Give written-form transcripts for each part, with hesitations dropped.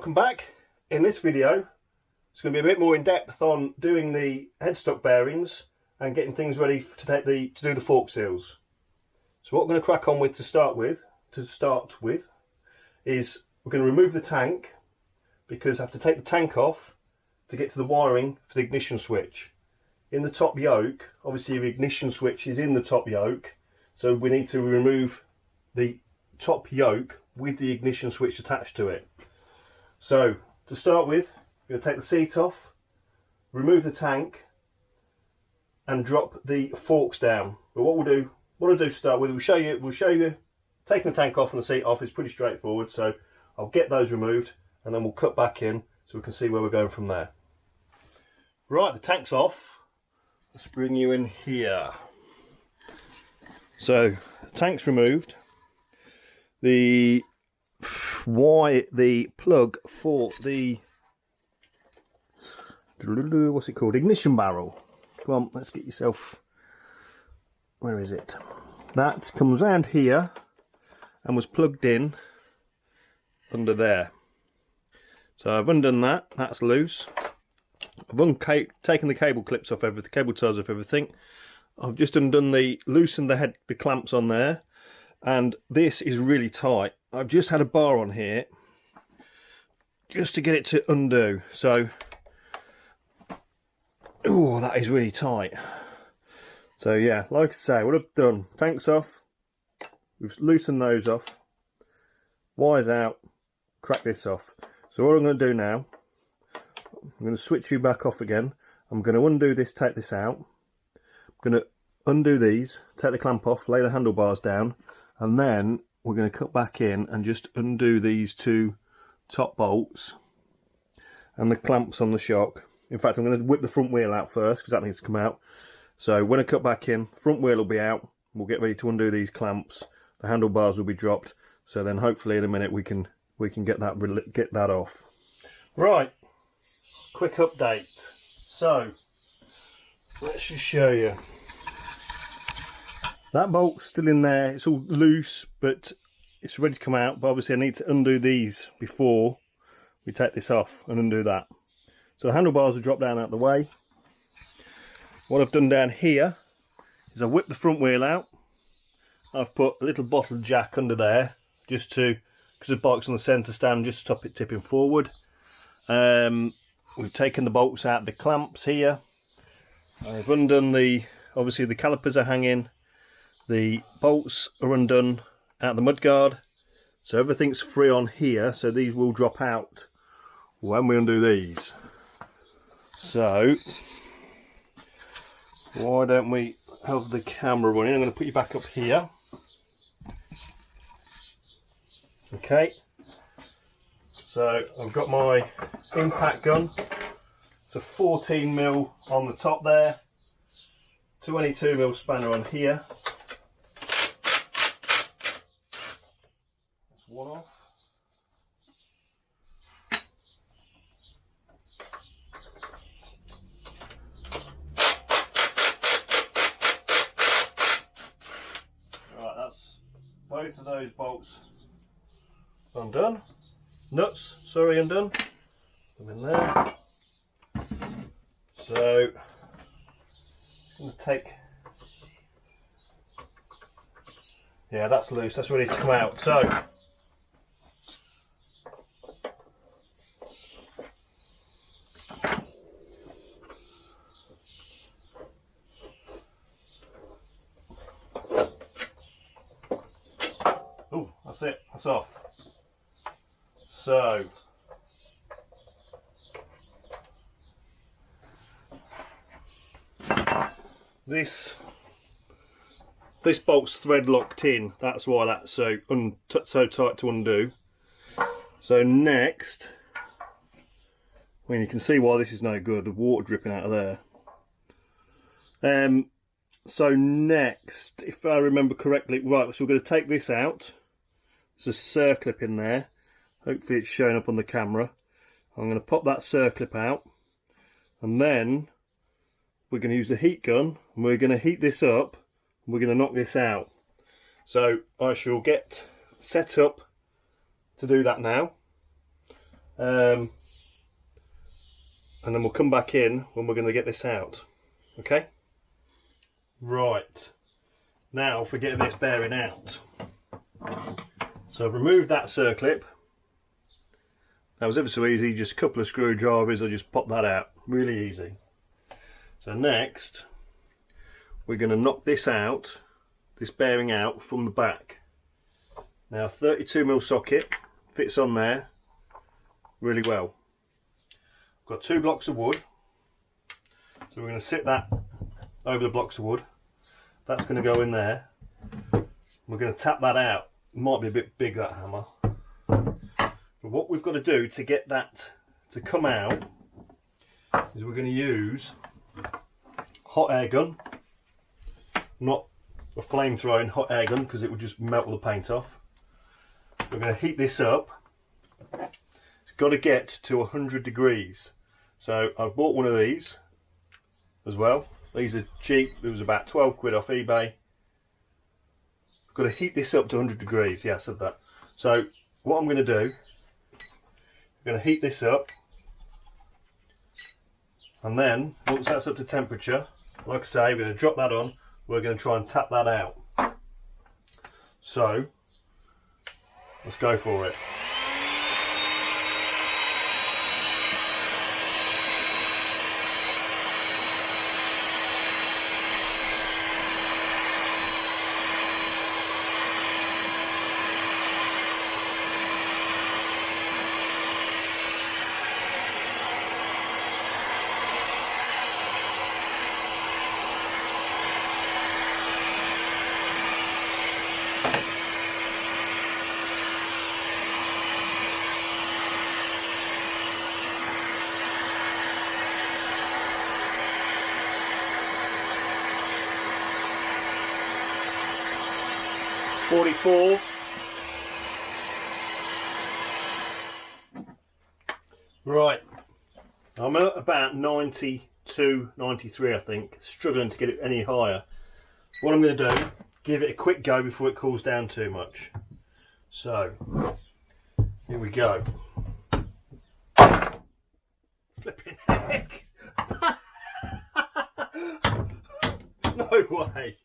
welcome back. In this video it's going to be a bit more in depth on doing the headstock bearings and getting things ready to do the fork seals. So what we're going to crack on with to start with is we're going to remove the tank, because I have to take the tank off to get to the wiring for the ignition switch. In the top yoke, obviously the ignition switch is in the top yoke, so we need to remove the top yoke with the ignition switch attached to it. So to start with, we're going to take the seat off, remove the tank and drop the forks down. But what I'll do to start with, we'll show you taking the tank off and the seat off is pretty straightforward. So I'll get those removed and then we'll cut back in so we can see where we're going from there. Right, the tank's off. Let's bring you in here. So the tank's removed. The plug for the what's it called, ignition barrel. Come on, let's get yourself, where is it? That comes round here and was plugged in under there. So I've undone that, that's loose. I've taken the cable clips off everything, cable ties off everything. I've just loosened the clamps on there, and this is really tight. I've just had a bar on here just to get it to undo. So, oh, that is really tight. So yeah, like I say, what I've done, tank's off, we've loosened those off, wires out, crack this off. So what I'm going to do now, I'm going to switch you back off again. I'm going to undo this, take this out. I'm going to undo these, take the clamp off, lay the handlebars down, and then we're going to cut back in and just undo these two top bolts and the clamps on the shock. In fact, I'm going to whip the front wheel out first because that needs to come out. So when I cut back in, front wheel will be out. We'll get ready to undo these clamps. The handlebars will be dropped. So then hopefully in a minute we can get that off. Right, quick update. So let's just show you. That bolt's still in there, it's all loose, but it's ready to come out. But obviously I need to undo these before we take this off and undo that. So the handlebars are dropped down out of the way. What I've done down here is I've whipped the front wheel out. I've put a little bottle jack under there, just to, because the bike's on the centre stand, just to stop it tipping forward. We've taken the bolts out, the clamps here. I've undone obviously the calipers are hanging. The bolts are undone out the mudguard, so everything's free on here, so these will drop out when we undo these. So why don't we have the camera running? I'm going to put you back up here. Okay, so I've got my impact gun. It's a 14mm on the top there, 22mm spanner on here. One off. Right, that's both of those bolts undone. Nuts, sorry, undone. Put them in there. So I'm going to take. Yeah, that's loose. That's ready to come out. So. Oh, that's it, that's off. So this bolt's thread locked in, that's why that's so tight to undo. So next, I mean, you can see why this is no good, the water dripping out of there. So next, if I remember correctly, right, so we're going to take this out. There's a circlip in there. Hopefully it's showing up on the camera. I'm going to pop that circlip out, and then we're going to use the heat gun and we're going to heat this up and we're going to knock this out. So I shall get set up to do that now. and then we'll come back in when we're going to get this out. Okay? Right. Now for getting this bearing out. So I've removed that circlip. That was ever so easy, just a couple of screwdrivers, I just pop that out. Really easy. So next, we're going to knock this out, this bearing out from the back. Now 32mm socket fits on there really well. I've got 2 blocks of wood, so we're going to sit that over the blocks of wood. That's going to go in there. We're going to tap that out. It might be a bit big, that hammer. But what we've got to do to get that to come out is we're going to use hot air gun, not a flame throwing hot air gun because it would just melt all the paint off. We're going to heat this up. It's got to get to 100 degrees. So I've bought one of these as well. These are cheap. It was about 12 quid off eBay. I've got to heat this up to 100 degrees. Yeah, I said that. So what I'm going to do, I'm going to heat this up, and then once that's up to temperature, like I say, we're going to drop that on. We're going to try and tap that out. So let's go for it. .44. Right, I'm at about 92, 93 I think, struggling to get it any higher. What I'm going to do, give it a quick go before it cools down too much. So, here we go. Flipping heck! No way!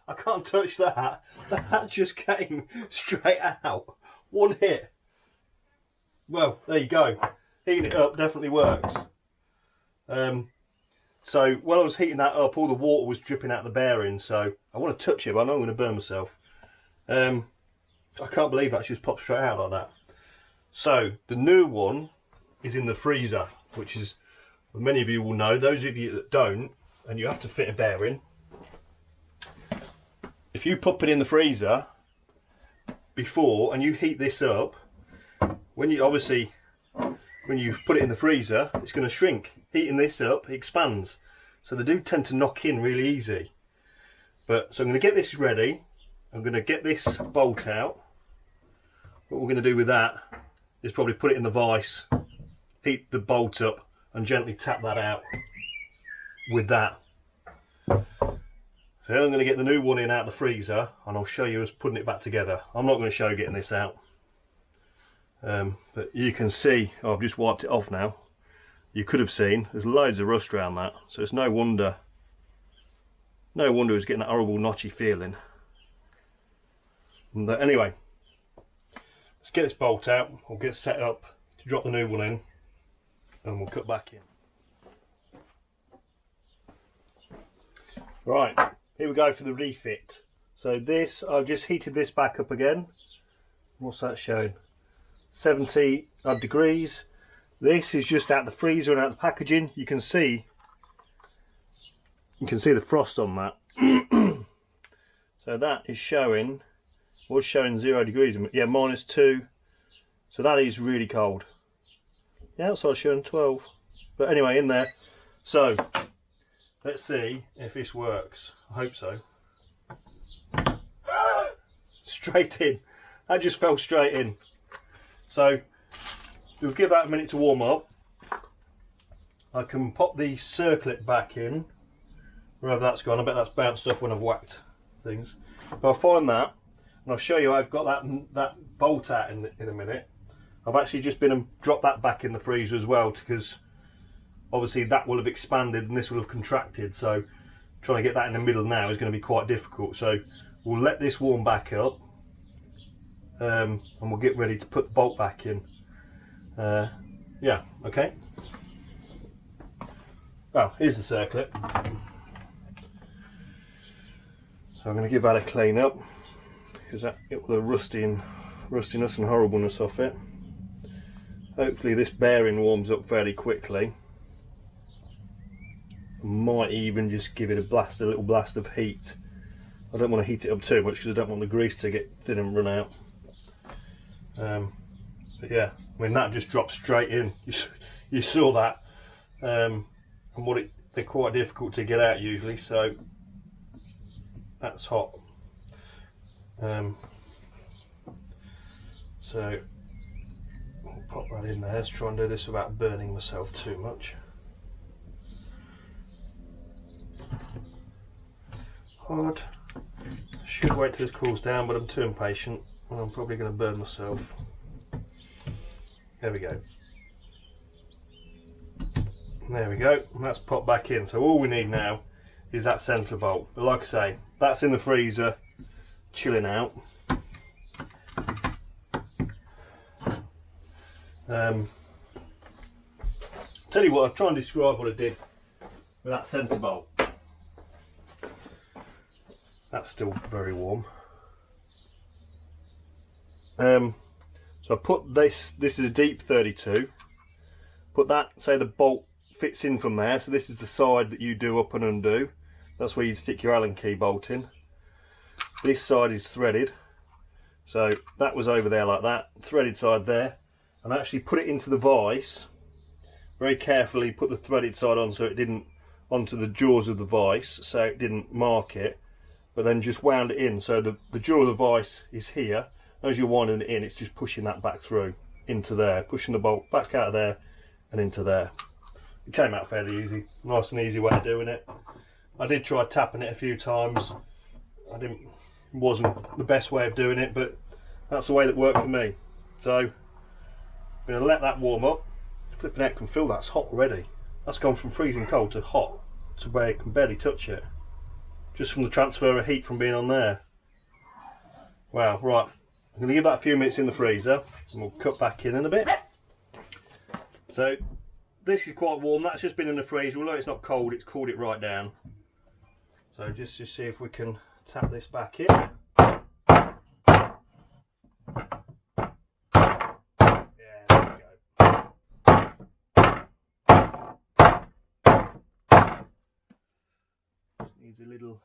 I can't touch that. That just came straight out. One hit. Well, there you go. Heating it up definitely works. So while I was heating that up, all the water was dripping out the bearing. So I want to touch it, but I know I'm going to burn myself. I can't believe that just popped straight out like that. So the new one is in the freezer, which is, many of you will know. Those of you that don't, and you have to fit a bearing, if you pop it in the freezer before and you heat this up, when you put it in the freezer, it's going to shrink. Heating this up, it expands. So they do tend to knock in really easy. So I'm going to get this ready. I'm going to get this bolt out. What we're going to do with that is probably put it in the vise, heat the bolt up and gently tap that out with that. So I'm going to get the new one in out of the freezer and I'll show you us putting it back together. I'm not going to show you getting this out. But you can see, oh, I've just wiped it off now. You could have seen there's loads of rust around that, so it's no wonder it's getting that horrible notchy feeling. But anyway, let's get this bolt out. We'll get set up to drop the new one in and we'll cut back in. Right, here we go for the refit. So this, I've just heated this back up again. What's that showing? 70 odd degrees. This is just out the freezer and out the packaging. You can see the frost on that. So that is showing, was showing 0 degrees. Yeah, -2. So that is really cold. The outside's showing 12. But anyway, in there. So let's see if this works. I hope so. Straight in. That just fell straight in. So we'll give that a minute to warm up. I can pop the circlet back in, wherever that's gone. I bet that's bounced off when I've whacked things. But I'll find that. and I'll show you I've got that bolt out in a minute. I've actually just been and dropped that back in the freezer as well, because obviously that will have expanded and this will have contracted, so trying to get that in the middle now is going to be quite difficult. So we'll let this warm back up, and we'll get ready to put the bolt back in. Yeah, okay. Well, here's the circlip. So I'm going to give that a clean up, because that get the rustiness and horribleness off it. Hopefully this bearing warms up fairly quickly. I might even just give it a little blast of heat. I don't want to heat it up too much because I don't want the grease to get thin and run out. But yeah, I mean that just dropped straight in. You saw that, and they're quite difficult to get out usually. So that's hot. So I'll pop that in there. Let's try and do this without burning myself too much. Hard. I should wait till this cools down, but I'm too impatient and I'm probably going to burn myself. There we go. There we go. And that's popped back in. So all we need now is that centre bolt. But like I say, that's in the freezer, chilling out. Tell you what, I'll try and describe what I did with that centre bolt. That's still very warm. So I put this is a deep 32. Put that, say the bolt fits in from there, so this is the side that you do up and undo. That's where you stick your Allen key bolt in. This side is threaded, so that was over there like that, threaded side there. And I actually put it into the vise, very carefully put the threaded side on so it didn't, onto the jaws of the vise, so it didn't mark it, but then just wound it in, so the jaw of the vise is here. As you're winding it in, it's just pushing that back through, into there, pushing the bolt back out of there and into there. It came out fairly easy, nice and easy way of doing it. I did try tapping it a few times, it wasn't the best way of doing it, but that's the way that worked for me. So I'm going to let that warm up. Flipping heck, can feel that's hot already. That's gone from freezing cold to hot, to where it can barely touch it, just from the transfer of heat from being on there. Wow, right, I'm going to give that a few minutes in the freezer and we'll cut back in a bit. So this is quite warm, that's just been in the freezer, although it's not cold, it's cooled it right down. So just to see if we can tap this back in. Yeah, there we go. Just needs a little.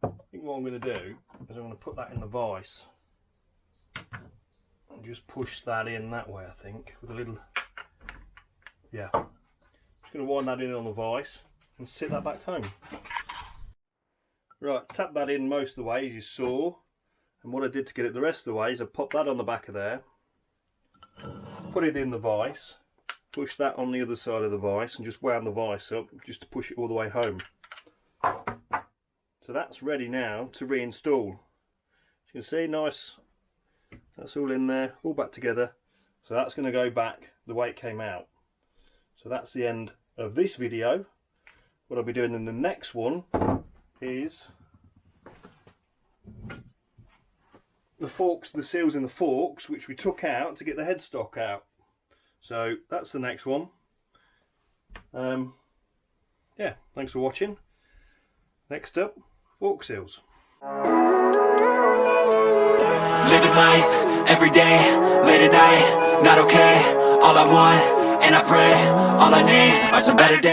I think what I'm going to do is I'm going to put that in the vise and just push that in that way, I think, with a little, yeah. Just going to wind that in on the vise and sit that back home. Right, tap that in most of the way as you saw, and what I did to get it the rest of the way is I popped that on the back of there, put it in the vise, push that on the other side of the vise and just wound the vise up just to push it all the way home. So that's ready now to reinstall. As you can see, nice, that's all in there, all back together. So that's going to go back the way it came out. So that's the end of this video. What I'll be doing in the next one is the forks, the seals in the forks, which we took out to get the headstock out. So that's the next one. Yeah, thanks for watching. Next up, fork seals. Living life, every day, late at night, not okay. All I want, and I pray, all I need are some better days.